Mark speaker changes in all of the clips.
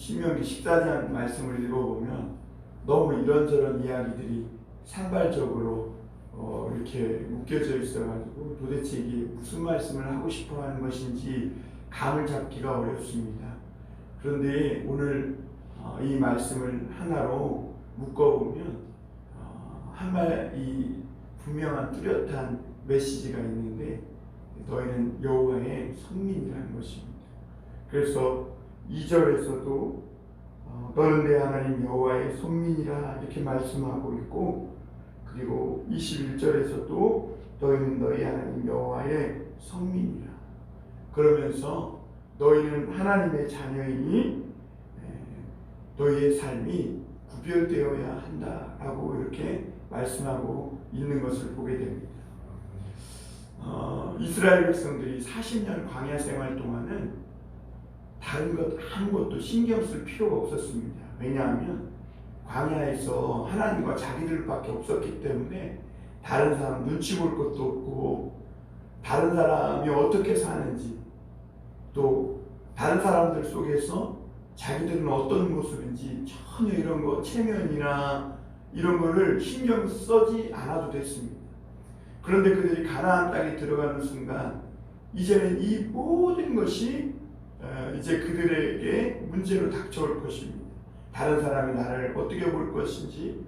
Speaker 1: 신명기 14장 말씀을 읽어보면 너무 이런저런 이야기들이 산발적으로 이렇게 묶여져 있어가지고 도대체 이게 무슨 말씀을 하고 싶어 하는 것인지 감을 잡기가 어렵습니다. 그런데 오늘 이 말씀을 하나로 묶어보면 이 분명한 뚜렷한 메시지가 있는데 너희는 여호와의 선민이라는 것입니다. 그래서 2절에서도 너는 내 하나님 여호와의 선민이라 이렇게 말씀하고 있고, 그리고 21절에서도 너희는 너희 하나님 여호와의 선민이라 그러면서 너희는 하나님의 자녀이니 너희의 삶이 구별되어야 한다라고 이렇게 말씀하고 있는 것을 보게 됩니다. 이스라엘 백성들이 40년 광야 생활 동안은 다른 것 아무것도 신경 쓸 필요가 없었습니다. 왜냐하면 광야에서 하나님과 자기들밖에 없었기 때문에 다른 사람 눈치 볼 것도 없고, 다른 사람이 어떻게 사는지, 또 다른 사람들 속에서 자기들은 어떤 모습인지 전혀 이런 거 체면이나 이런 거를 신경 쓰지 않아도 됐습니다. 그런데 그들이 가나안 땅에 들어가는 순간 이제는 이 모든 것이 이제 그들에게 문제로 닥쳐올 것입니다. 다른 사람이 나를 어떻게 볼 것인지,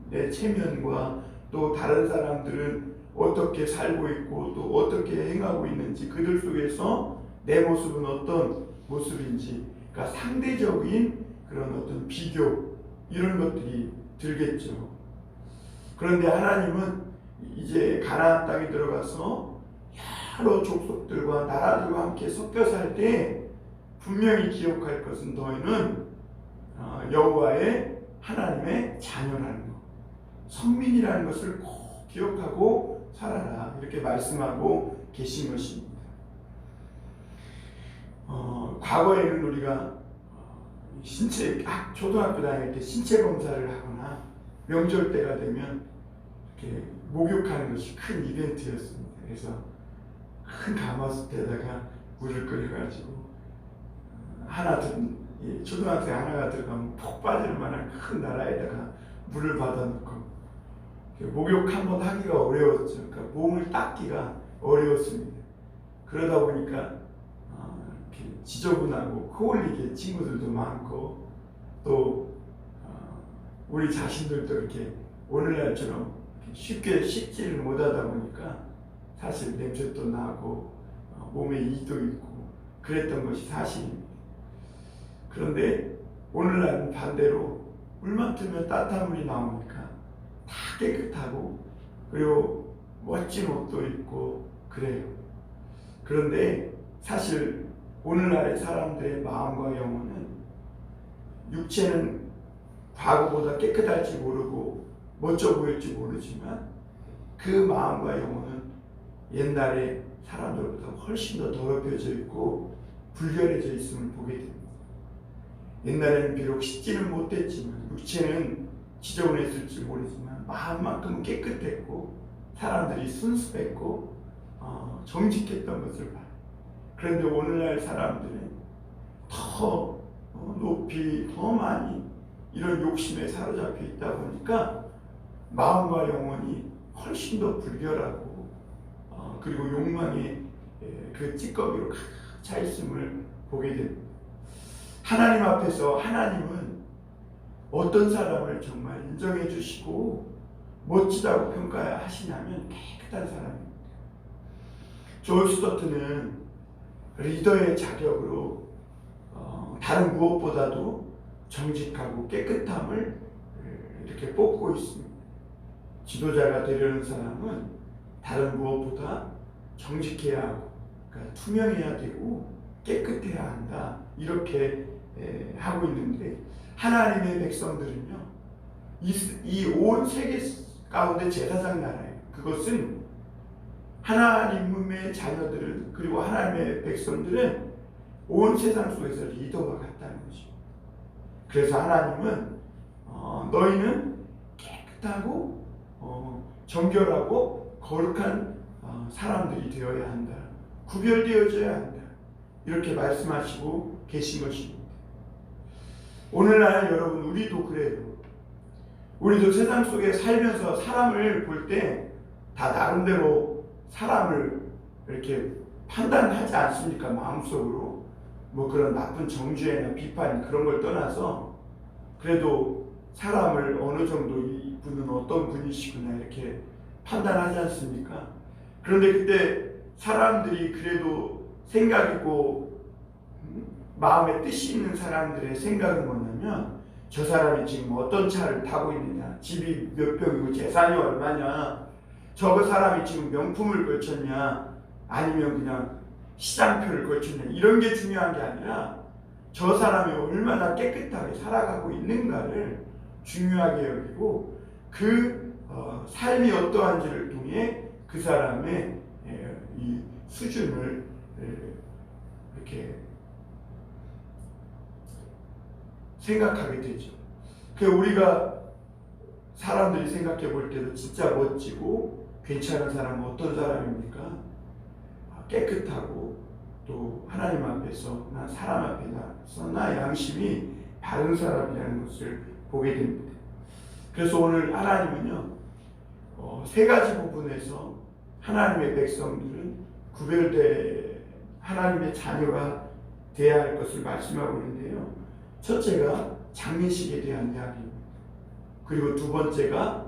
Speaker 1: 내 체면과 또 다른 사람들은 어떻게 살고 있고 또 어떻게 행하고 있는지, 그들 속에서 내 모습은 어떤 모습인지, 그러니까 상대적인 그런 어떤 비교, 이런 것들이 들겠죠. 그런데 하나님은 이제 가나안 땅에 들어가서 여러 족속들과 나라들과 함께 섞여 살 때 분명히 기억할 것은 너희는 여호와의 하나님의 자녀라는 것, 선민이라는 것을 꼭 기억하고 살아라, 이렇게 말씀하고 계신 것입니다. 과거에는 우리가 초등학교 다닐 때 신체 검사를 하거나 명절 때가 되면 이렇게 목욕하는 것이 큰 이벤트였습니다. 그래서 큰 가마솥에다가 물을 끓여가지고 초등학생 하나가 들어가면 폭 빠질 만한 큰 나라에다가 물을 받아놓고 목욕 한번 하기가 어려웠죠. 그러니까 몸을 닦기가 어려웠습니다. 그러다 보니까 이렇게 지저분하고 코 올리게 친구들도 많고, 또 우리 자신들도 이렇게 오늘날처럼 쉽게 씻지를 못하다 보니까 사실 냄새도 나고 몸에 이도 있고 그랬던 것이 사실입니다. 그런데 오늘날은 반대로 물만 뜨면 따뜻한 물이 나오니까 다 깨끗하고, 그리고 멋진 옷도 입고 그래요. 그런데 사실 오늘날의 사람들의 마음과 영혼은, 육체는 과거보다 깨끗할지 모르고 멋져 보일지 모르지만 그 마음과 영혼은 옛날에 사람들보다 훨씬 더 더럽혀져 있고 불결해져 있음을 보게 됩니다. 옛날에는 비록 씻지는 못했지만, 육체는 지저분했을지 모르지만 마음만큼은 깨끗했고 사람들이 순수했고 정직했던 것을 봐요. 그런데 오늘날 사람들은 더 높이 더 많이 이런 욕심에 사로잡혀 있다 보니까 마음과 영혼이 훨씬 더 불결하고 그리고 욕망의 그 찌꺼기로 가득 차 있음을 보게 됩니다. 하나님 앞에서 하나님은 어떤 사람을 정말 인정해 주시고 멋지다고 평가하시냐면 깨끗한 사람입니다. 존 스토트는 리더의 자격으로 다른 무엇보다도 정직하고 깨끗함을 이렇게 뽑고 있습니다. 지도자가 되려는 사람은 다른 무엇보다 정직해야 하고, 그러니까 투명해야 되고 깨끗해야 한다, 이렇게 하고 있는데, 하나님의 백성들은요, 이 온 세계 가운데 제사장 나라예요. 그것은 하나님의 자녀들은, 그리고 하나님의 백성들은 온 세상 속에서 리더와 같다는 것이죠. 그래서 하나님은 너희는 깨끗하고 정결하고 거룩한 사람들이 되어야 한다, 구별되어져야 한다, 이렇게 말씀하시고 계신 것입니다. 오늘날 여러분 우리도 그래요. 우리도 세상 속에 살면서 사람을 볼 때 다 나름대로 사람을 이렇게 판단하지 않습니까? 마음속으로 뭐 그런 나쁜 정죄나 비판 그런 걸 떠나서 그래도 사람을 어느 정도 이분은 어떤 분이시구나 이렇게 판단하지 않습니까? 그런데 그때 사람들이 그래도 생각 있고 마음에 뜻이 있는 사람들의 생각은 뭐냐면 저 사람이 지금 어떤 차를 타고 있느냐, 집이 몇 평이고 재산이 얼마냐, 저거 사람이 지금 명품을 걸쳤냐 아니면 그냥 시장표를 걸쳤냐, 이런 게 중요한 게 아니라 저 사람이 얼마나 깨끗하게 살아가고 있는가를 중요하게 여기고 그 삶이 어떠한지를 통해 그 사람의 이 수준을 이렇게 생각하게 되죠. 그 우리가 사람들이 생각해 볼 때도 진짜 멋지고 괜찮은 사람은 어떤 사람입니까? 깨끗하고 또 하나님 앞에서 나 사람 앞에서 나 양심이 바른 사람이라는 것을 보게 됩니다. 그래서 오늘 하나님은요 세 가지 부분에서 하나님의 백성들은 구별돼 하나님의 자녀가 되어야 할 것을 말씀하고 있는데요. 첫째가 장례식에 대한 이야기입니다. 그리고 두 번째가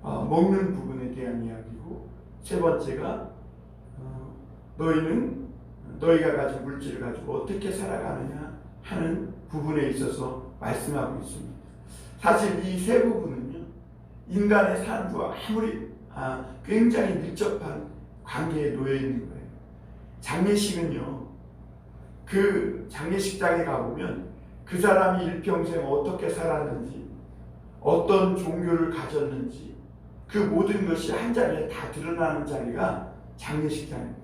Speaker 1: 먹는 부분에 대한 이야기고, 세 번째가 너희는 너희가 가진 물질을 가지고 어떻게 살아가느냐 하는 부분에 있어서 말씀하고 있습니다. 사실 이 세 부분은요 인간의 삶과 아무리 굉장히 밀접한 관계에 놓여 있는 거예요. 장례식은요 그 장례식장에 가보면 그 사람이 일평생 어떻게 살았는지, 어떤 종교를 가졌는지 그 모든 것이 한 자리에 다 드러나는 자리가 장례식장입니다.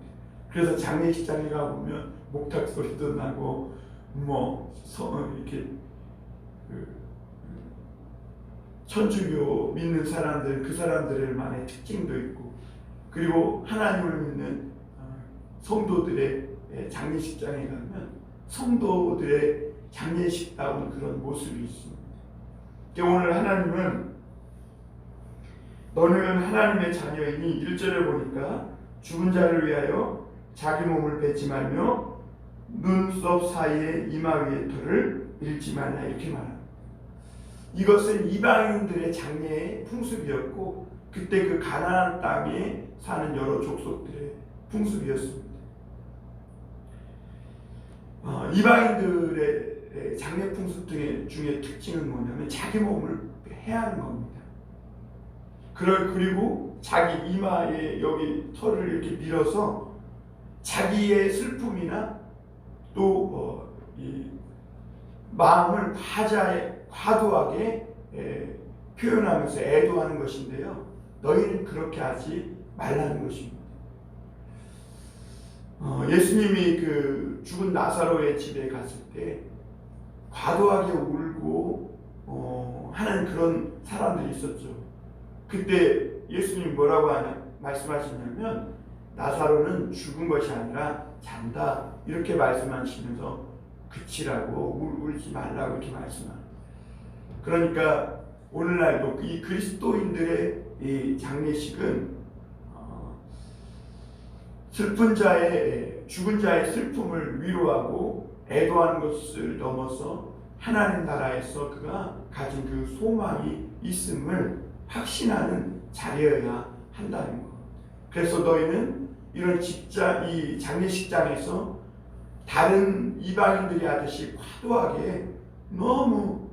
Speaker 1: 그래서 장례식장에 가보면 목탁 소리도 나고 뭐 이렇게 천주교 믿는 사람들 그 사람들만의 특징도 있고, 그리고 하나님을 믿는 성도들의 장례식장에 가면 성도들의 장례식다운 그런 모습이 있습니다. 오늘 하나님은 너는 하나님의 자녀이니 1절에 보니까 죽은 자를 위하여 자기 몸을 뱉지 말며 눈썹 사이에 이마 위에 털을 밀지 말라 이렇게 말합니다. 이것은 이방인들의 장례의 풍습이었고 그때 그 가나안 땅에 사는 여러 족속들의 풍습이었습니다. 이방인들의 장례 풍습 중에 특징은 뭐냐면 자기 몸을 해하는 겁니다. 그리고 자기 이마에 여기 털을 이렇게 밀어서 자기의 슬픔이나 또 이 마음을 과도하게 표현하면서 애도하는 것인데요. 너희는 그렇게 하지 말라는 것입니다. 예수님이 그 죽은 나사로의 집에 갔을 때 과도하게 울고 하는 그런 사람들이 있었죠. 그때 예수님이 뭐라고 말씀하시냐면 나사로는 죽은 것이 아니라 잔다 이렇게 말씀하시면서 그치라고 울지 말라고 이렇게 말씀합니다. 그러니까 오늘날도 이 그리스도인들의 이 장례식은 슬픈 자의 죽은 자의 슬픔을 위로하고 애도하는 것을 넘어서 하나님 나라에서 그가 가진 그 소망이 있음을 확신하는 자리여야 한다는 것. 그래서 너희는 이런 이 장례식장에서 다른 이방인들이 하듯이 과도하게 너무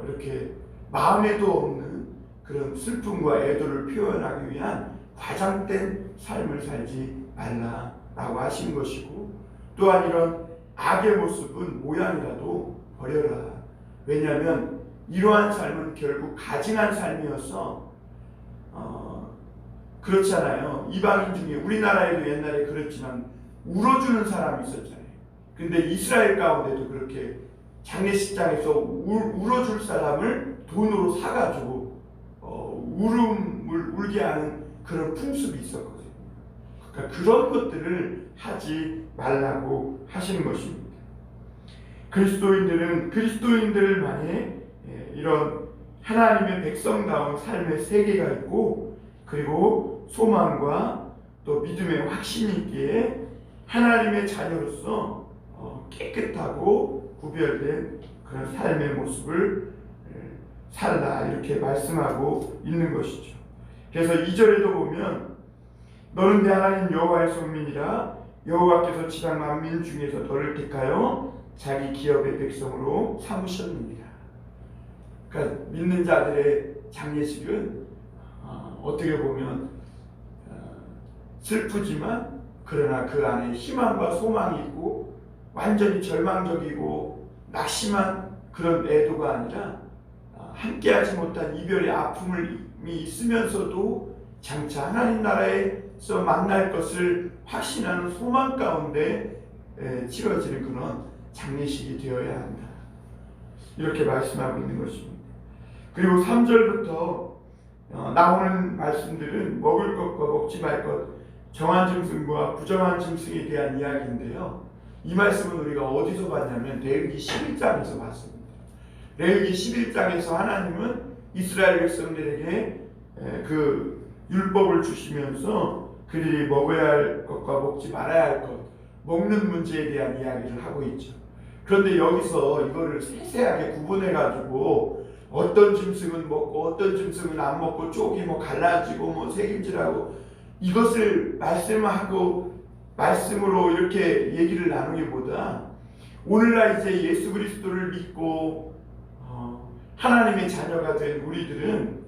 Speaker 1: 이렇게 마음에도 없는 그런 슬픔과 애도를 표현하기 위한 과장된 삶을 살지 말라라고 하신 것이고, 또한 이런 악의 모습은 모양이라도 버려라. 왜냐하면 이러한 삶은 결국 가증한 삶이어서 그렇잖아요. 이방인 중에 우리나라에도 옛날에 그렇지만 울어주는 사람이 있었잖아요. 근데 이스라엘 가운데도 그렇게 장례식장에서 울어줄 사람을 돈으로 사가지고 울음을 울게 하는 그런 풍습이 있었거든요. 그러니까 그런 것들을 하지 말라고 하시는 것입니다. 그리스도인들만의 이런 하나님의 백성다운 삶의 세계가 있고, 그리고 소망과 또 믿음의 확신이 있기에 하나님의 자녀로서 깨끗하고 구별된 그런 삶의 모습을 살라, 이렇게 말씀하고 있는 것이죠. 그래서 2절에도 보면 너는 내 하나님 여호와의 성민이라, 여호와께서 지상 만민 중에서 너를 택하여 자기 기업의 백성으로 삼으셨느니라. 그러니까 믿는 자들의 장례식은 어떻게 보면 슬프지만 그러나 그 안에 희망과 소망이 있고, 완전히 절망적이고 낙심한 그런 애도가 아니라 함께하지 못한 이별의 아픔이 있으면서도 장차 하나님 나라에서 만날 것을 확신하는 소망 가운데 치러지는 그런 장례식이 되어야 한다, 이렇게 말씀하고 있는 것입니다. 그리고 3절부터 나오는 말씀들은 먹을 것과 먹지 말 것, 정한 짐승과 부정한 짐승에 대한 이야기인데요. 이 말씀은 우리가 어디서 봤냐면 레위기 11장에서 봤습니다. 레위기 11장에서 하나님은 이스라엘 백성들에게 그 율법을 주시면서 그들이 먹어야 할 것과 먹지 말아야 할 것, 먹는 문제에 대한 이야기를 하고 있죠. 그런데 여기서 이거를 세세하게 구분해가지고 어떤 짐승은 먹고 어떤 짐승은 안 먹고 쪽이 갈라지고 색임질하고, 이것을 말씀으로 이렇게 얘기를 나누기보다 오늘날 이제 예수 그리스도를 믿고 하나님의 자녀가 된 우리들은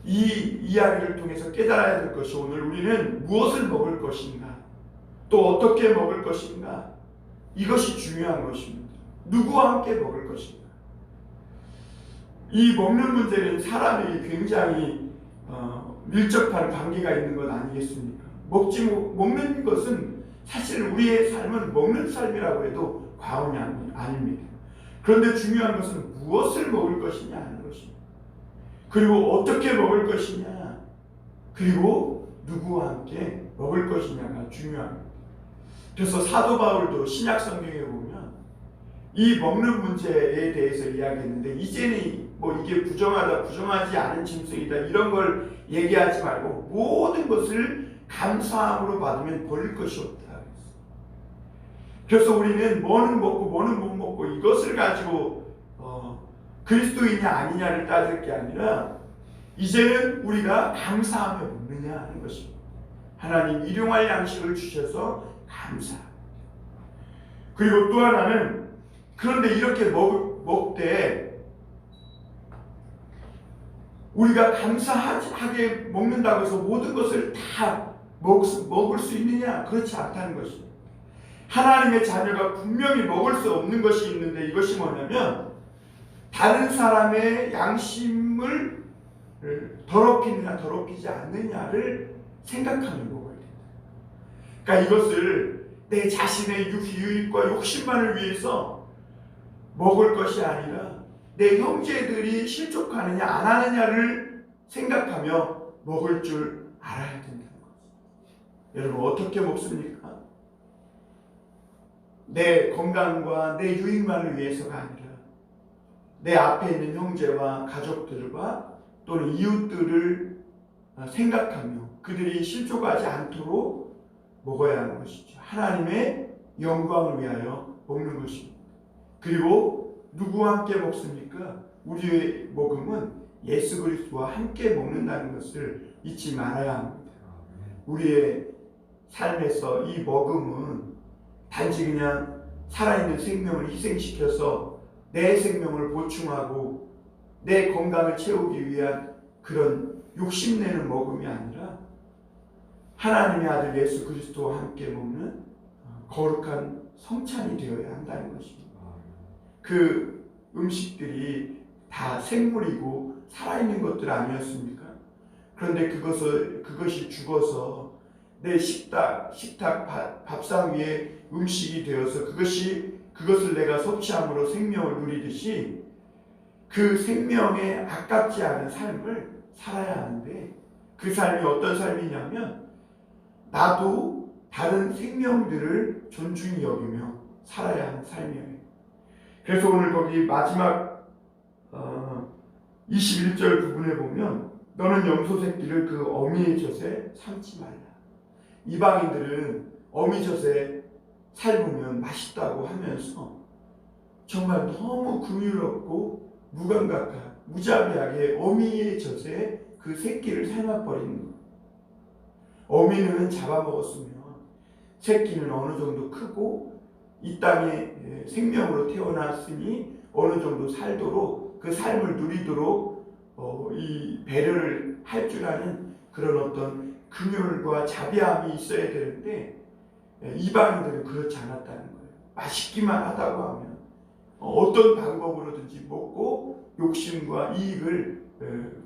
Speaker 1: 이 이야기를 통해서 깨달아야 될 것이, 오늘 우리는 무엇을 먹을 것인가, 또 어떻게 먹을 것인가, 이것이 중요한 것입니다. 누구와 함께 먹을 것인가. 이 먹는 문제는 사람에게 굉장히 밀접한 관계가 있는 것 아니겠습니까? 먹는 것은 사실 우리의 삶은 먹는 삶이라고 해도 과언이 아닙니다. 그런데 중요한 것은 무엇을 먹을 것이냐 하는 것입니다. 그리고 어떻게 먹을 것이냐, 그리고 누구와 함께 먹을 것이냐가 중요합니다. 그래서 사도 바울도 신약 성경에 보면 이 먹는 문제에 대해서 이야기했는데, 이제는 이게 부정하다, 부정하지 않은 짐승이다, 이런 걸 얘기하지 말고 모든 것을 감사함으로 받으면 버릴 것이 없다. 그래서 우리는 뭐는 먹고 뭐는 못 먹고 이것을 가지고 그리스도이냐 아니냐를 따질 게 아니라, 이제는 우리가 감사하며 먹느냐 하는 것입니다. 하나님 일용할 양식을 주셔서 감사합니다. 그리고 또 하나는, 그런데 이렇게 먹되 우리가 감사하게 먹는다고 해서 모든 것을 다 먹을 수 있느냐? 그렇지 않다는 것입니다. 하나님의 자녀가 분명히 먹을 수 없는 것이 있는데, 이것이 뭐냐면 다른 사람의 양심을 더럽히느냐 더럽히지 않느냐를 생각하며 먹어야 된다. 그러니까 이것을 내 자신의 유익과 욕심만을 위해서 먹을 것이 아니라 내 형제들이 실족하느냐 안 하느냐를 생각하며 먹을 줄 알아야 된다는 거죠. 여러분, 어떻게 먹습니까? 내 건강과 내 유익만을 위해서가 아니라 내 앞에 있는 형제와 가족들과 또는 이웃들을 생각하며 그들이 실족하지 않도록 먹어야 하는 것이죠. 하나님의 영광을 위하여 먹는 것입니다. 그리고 누구와 함께 먹습니까? 우리의 먹음은 예수 그리스도와 함께 먹는다는 것을 잊지 말아야 합니다. 우리의 삶에서 이 먹음은 단지 그냥 살아있는 생명을 희생시켜서 내 생명을 보충하고 내 건강을 채우기 위한 그런 욕심내는 먹음이 아니라 하나님의 아들 예수 그리스도와 함께 먹는 거룩한 성찬이 되어야 한다는 것입니다. 그 음식들이 다 생물이고 살아있는 것들 아니었습니까? 그런데 그것이 죽어서 내 식탁 밥상 위에 음식이 되어서 그것을 내가 섭취함으로 생명을 누리듯이 그 생명에 아깝지 않은 삶을 살아야 하는데, 그 삶이 어떤 삶이냐면 나도 다른 생명들을 존중히 여기며 살아야 하는 삶이에요. 그래서 오늘 거기 마지막 21절 부분에 보면 너는 염소 새끼를 그 어미의 젖에 삼지 말라. 이방인들은 어미 젖에 삶으면 맛있다고 하면서 정말 너무 긍휼없고 무감각한 무자비하게 어미의 젖에 그 새끼를 삶아버리는 거예요. 어미는 잡아먹었으면 새끼는 어느 정도 크고 이 땅에 생명으로 태어났으니 어느 정도 살도록 그 삶을 누리도록 이 배려를 할 줄 아는 그런 어떤 긍휼과 자비함이 있어야 되는데 이방인들은 그렇지 않았다는 거예요. 맛있기만 하다고 하면 어떤 방법으로든지 먹고 욕심과 이익을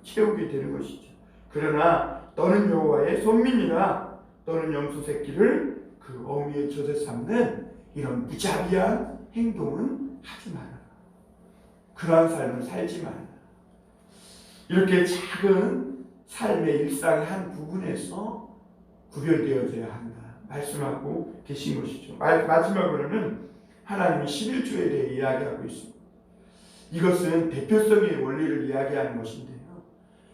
Speaker 1: 채우게 되는 것이죠. 그러나 너는 여호와의 손민이라 너는 염소 새끼를 그 어미의 젖에 삼는 이런 무자비한 행동은 하지 마라. 그러한 삶을 살지 마라. 이렇게 작은 삶의 일상의 한 부분에서 구별되어져야 한다 말씀하고 계신 것이죠. 마지막으로는 하나님이 11조에 대해 이야기하고 있습니다. 이것은 대표성의 원리를 이야기하는 것인데요.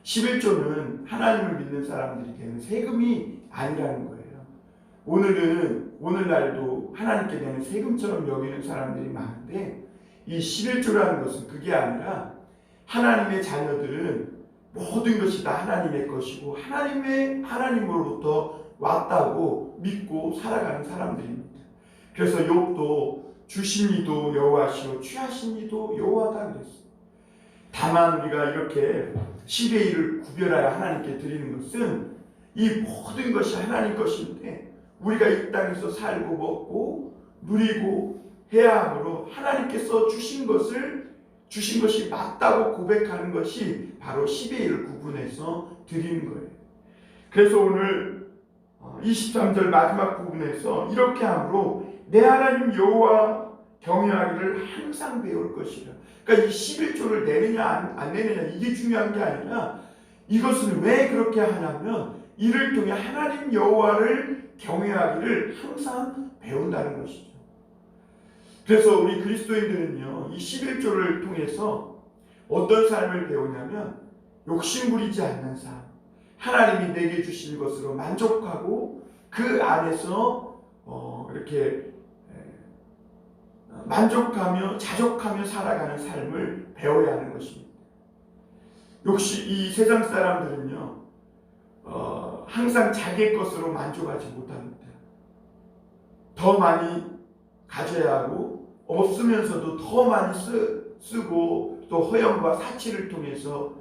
Speaker 1: 11조는 하나님을 믿는 사람들에게는 세금이 아니라는 거예요. 오늘날도 하나님께 내는 세금처럼 여기는 사람들이 많은데 이 11조라는 것은 그게 아니라 하나님의 자녀들은 모든 것이 다 하나님의 것이고 하나님으로부터 왔다고 믿고 살아가는 사람들입니다. 그래서 욥도 주신 이도 여호와시오 취하신 이도 여호와다 그랬어요. 다만 우리가 이렇게 10의 1을 구별하여 하나님께 드리는 것은 이 모든 것이 하나님 것인데 우리가 이 땅에서 살고 먹고 누리고 해야 하므로 하나님께서 주신 것이 맞다고 고백하는 것이 바로 10의 1을 구분해서 드리는 거예요. 그래서 오늘 23절 마지막 부분에서 이렇게 함으로 내 하나님 여호와 경외하기를 항상 배울 것이라. 그러니까 이 11조를 내느냐 안 내느냐 이게 중요한 게 아니라 이것은 왜 그렇게 하냐면 이를 통해 하나님 여호와를 경외하기를 항상 배운다는 것이죠. 그래서 우리 그리스도인들은요 이 11조를 통해서 어떤 삶을 배우냐면 욕심부리지 않는 삶, 하나님이 내게 주신 것으로 만족하고 그 안에서 이렇게 만족하며 자족하며 살아가는 삶을 배워야 하는 것입니다. 역시 이 세상 사람들은요 항상 자기의 것으로 만족하지 못합니다. 더 많이 가져야 하고 없으면서도 더 많이 쓰고 또 허영과 사치를 통해서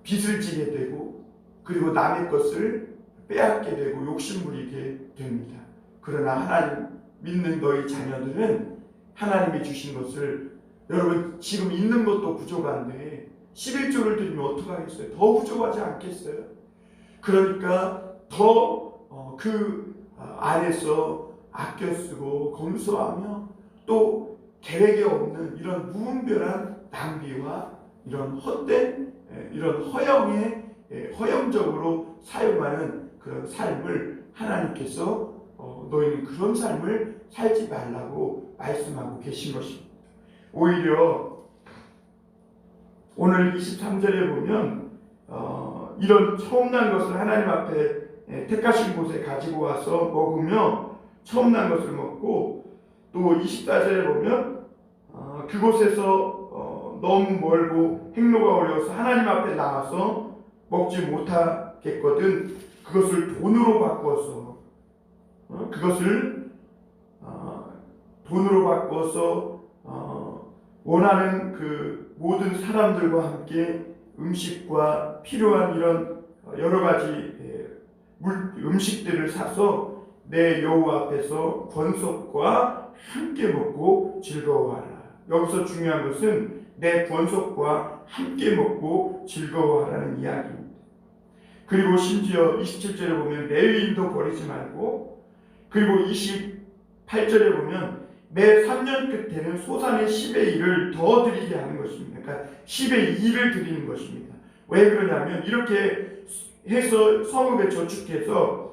Speaker 1: 빚을 지게 되고 그리고 남의 것을 빼앗게 되고 욕심부리게 됩니다. 그러나 하나님 믿는 너희 자녀들은 하나님이 주신 것을 여러분 지금 있는 것도 부족한데 11조를 드리면 어떡하겠어요? 더 부족하지 않겠어요? 그러니까 더 그 안에서 아껴 쓰고 검소하며 또 계획에 없는 이런 무분별한 낭비와 이런 헛된 이런 허영적으로 사용하는 그런 삶을 하나님께서 너희는 그런 삶을 살지 말라고 말씀하고 계신 것입니다. 오히려 오늘 23절에 보면 이런 처음 난 것을 하나님 앞에 택하신 곳에 가지고 와서 먹으며 처음 난 것을 먹고 또 24절에 보면 그곳에서 너무 멀고 행로가 어려워서 하나님 앞에 나와서 먹지 못하겠거든 그것을 돈으로 바꿔서 원하는 그 모든 사람들과 함께 음식과 필요한 이런 여러 가지 음식들을 사서 내 여호와 앞에서 권속과 함께 먹고 즐거워하라. 여기서 중요한 것은 내 권속과 함께 먹고 즐거워하라는 이야기입니다. 그리고 심지어 27절에 보면 레위인도 버리지 말고 그리고 28절에 보면 매 3년 끝에는 소산의 10의 1을 더 드리게 하는 것입니다. 그러니까 10의 2를 드리는 것입니다. 왜 그러냐면 이렇게 해서 성읍에 저축해서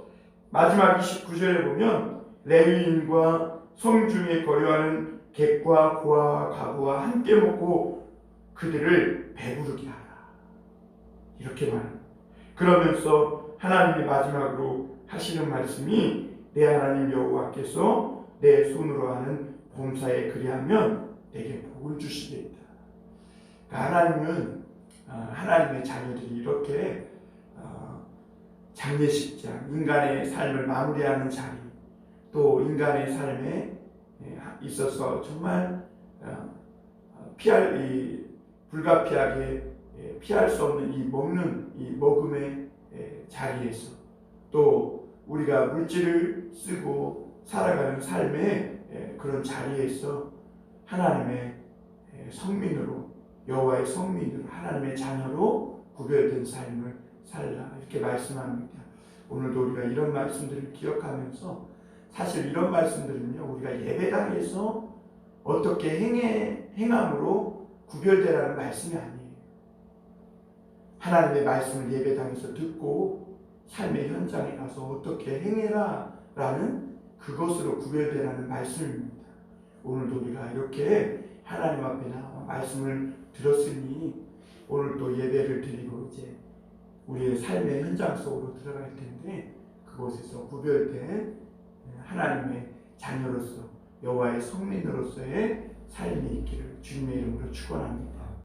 Speaker 1: 마지막 29절에 보면 레위인과 성중에 거류하는 객과 고아와 과부와 함께 먹고 그들을 배부르게 하라. 이렇게 말합니다. 그러면서 하나님이 마지막으로 하시는 말씀이 내 하나님 여호와께서 내 손으로 하는 범사에 그리하면 내게 복을 주시겠다. 그러니까 하나님은 하나님의 자녀들이 이렇게 장례식장, 인간의 삶을 마무리하는 자리, 또 인간의 삶에 있어서 정말 불가피하게 피할 수 없는 이 먹음의 자리에서 또 우리가 물질을 쓰고 살아가는 삶의 그런 자리에서 하나님의 성민으로, 여호와의 성민으로, 하나님의 자녀로 구별된 삶을 살라, 이렇게 말씀합니다. 오늘도 우리가 이런 말씀들을 기억하면서, 사실 이런 말씀들은요, 우리가 예배당에서 어떻게 행함으로 구별되라는 말씀이 아니에요. 하나님의 말씀을 예배당에서 듣고 삶의 현장에 가서 어떻게 행해라 라는 그것으로 구별되라는 말씀입니다. 오늘도 우리가 이렇게 하나님 앞에 나와 말씀을 들었으니 오늘 또 예배를 드리고 이제 우리의 삶의 현장 속으로 들어갈 텐데, 그곳에서 구별된 하나님의 자녀로서, 여호와의 성민으로서의 삶이 있기를 주님의 이름으로 축원합니다.